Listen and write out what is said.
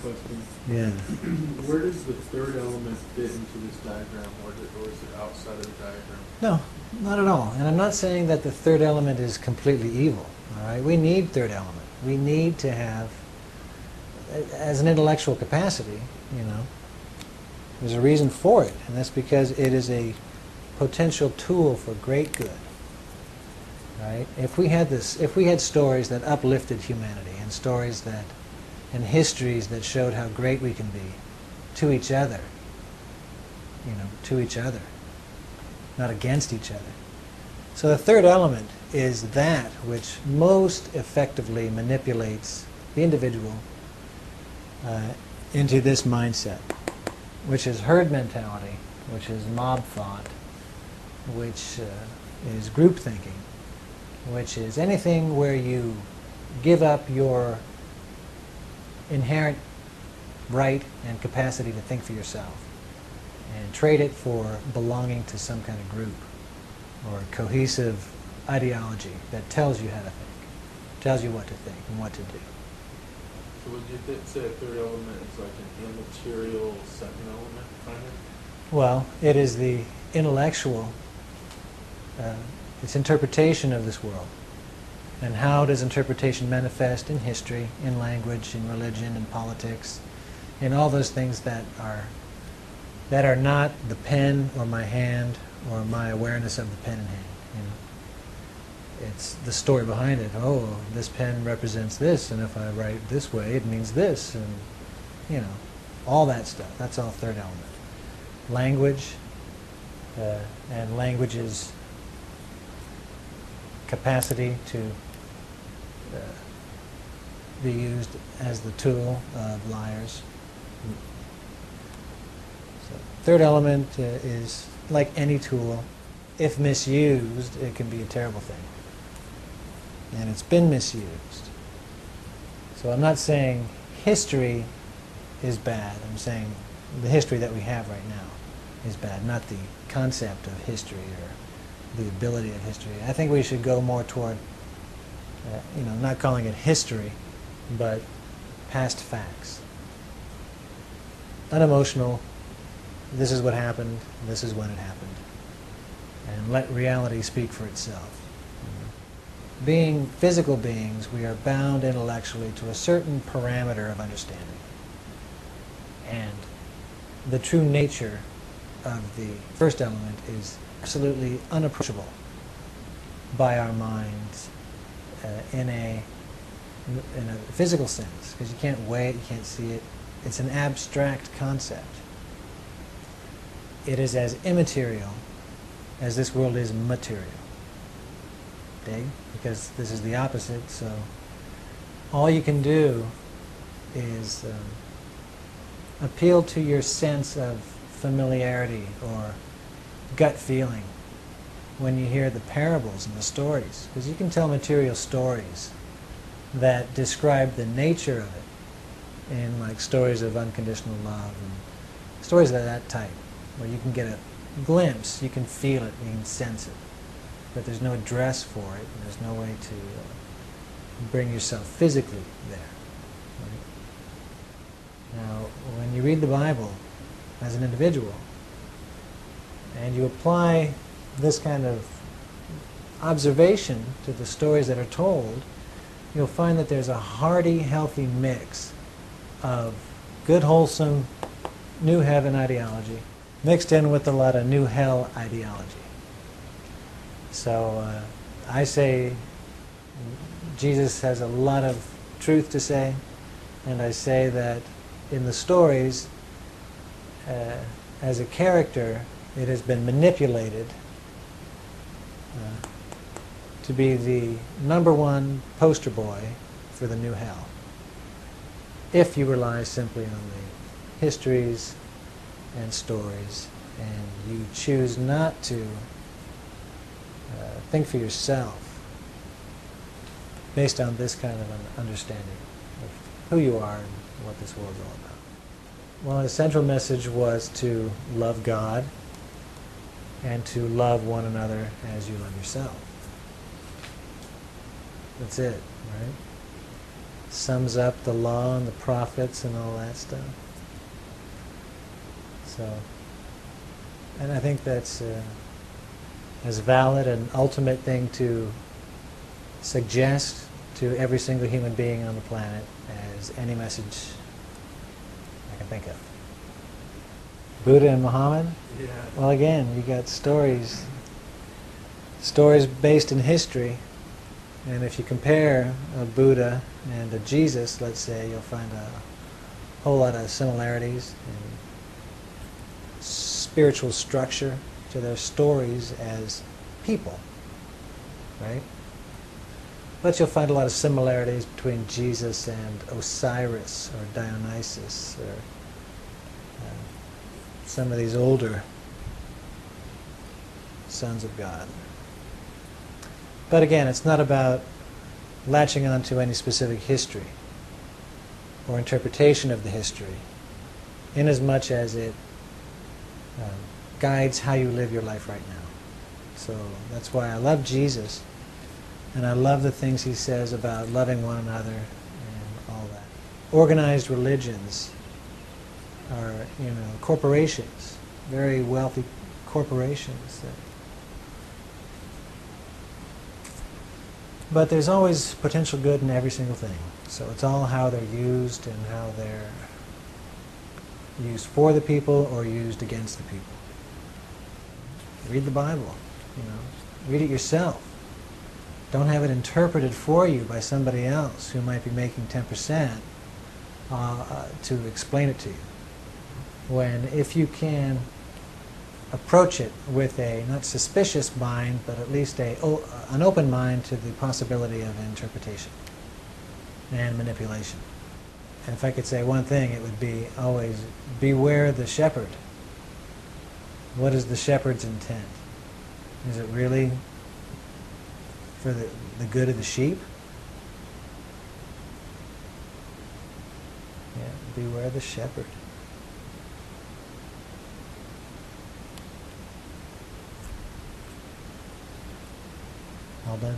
question. Yeah. Where does the third element fit into this diagram, or is it outside of the diagram? No, not at all. And I'm not saying that the third element is completely evil. All right, we need third element. We need to have, as an intellectual capacity, you know, there's a reason for it, and that's because it is a potential tool for great good. Right? If we had stories that uplifted humanity, and stories that, and histories that showed how great we can be to each other, you know, to each other, not against each other. So the third element is that which most effectively manipulates the individual into this mindset, which is herd mentality, which is mob thought, which is group thinking, which is anything where you give up your inherent right and capacity to think for yourself and trade it for belonging to some kind of group or cohesive ideology that tells you how to think, tells you what to think and what to do. So would you say a third element is like an immaterial second element, kind of? Well, it is the intellectual, its interpretation of this world. And how does interpretation manifest in history, in language, in religion, in politics, in all those things that are not the pen or my hand or my awareness of the pen in hand. You know, it's the story behind it. Oh, this pen represents this, and if I write this way, it means this, and you know, all that stuff. That's all third element. Language and language's capacity to be used as the tool of liars. So, third element is like any tool. If misused, it can be a terrible thing. And it's been misused. So I'm not saying history is bad. I'm saying the history that we have right now is bad, not the concept of history or the ability of history. I think we should go more toward, you know, not calling it history, but past facts. Unemotional, this is what happened, this is when it happened. And let reality speak for itself. Being physical beings, we are bound intellectually to a certain parameter of understanding. And the true nature of the first element is absolutely unapproachable by our minds in a physical sense, because you can't weigh it, you can't see it. It's an abstract concept. It is as immaterial as this world is material. Dig? Because this is the opposite, so all you can do is appeal to your sense of familiarity or gut feeling when you hear the parables and the stories, because you can tell material stories that describe the nature of it in like stories of unconditional love and stories of that type, where you can get a glimpse, you can feel it, you can sense it, but there's no address for it, and there's no way to bring yourself physically there. Right? Now, when you read the Bible as an individual, and you apply this kind of observation to the stories that are told, you'll find that there's a hearty, healthy mix of good, wholesome, new heaven ideology mixed in with a lot of new hell ideology. So I say Jesus has a lot of truth to say, and I say that in the stories, as a character, it has been manipulated to be the #1 poster boy for the new hell, if you rely simply on the histories and stories, and you choose not to think for yourself based on this kind of an understanding of who you are and what this world is all about. Well, the central message was to love God and to love one another as you love yourself. That's it, right? sums up the law and the prophets and all that stuff. So, and I think that's as valid an ultimate thing to suggest to every single human being on the planet as any message I can think of. Buddha and Muhammad? Yeah. Well, again, you got stories based in history, and if you compare a Buddha and a Jesus, let's say, you'll find a whole lot of similarities in spiritual structure to their stories as people, right? But you'll find a lot of similarities between Jesus and Osiris or Dionysus or some of these older sons of God. But again, it's not about latching on to any specific history or interpretation of the history, inasmuch as it guides how you live your life right now. So that's why I love Jesus, and I love the things he says about loving one another and all that. Organized religions are, corporations, very wealthy corporations. But there's always potential good in every single thing. So it's all how they're used and how they're used for the people or used against the people. Read the Bible, read it yourself. Don't have it interpreted for you by somebody else who might be making 10% to explain it to you. When, if you can approach it with a not suspicious mind, but at least an open mind to the possibility of interpretation and manipulation. And if I could say one thing, it would be always beware the shepherd. What is the shepherd's intent? Is it really for the good of the sheep? Yeah, beware the shepherd. All done.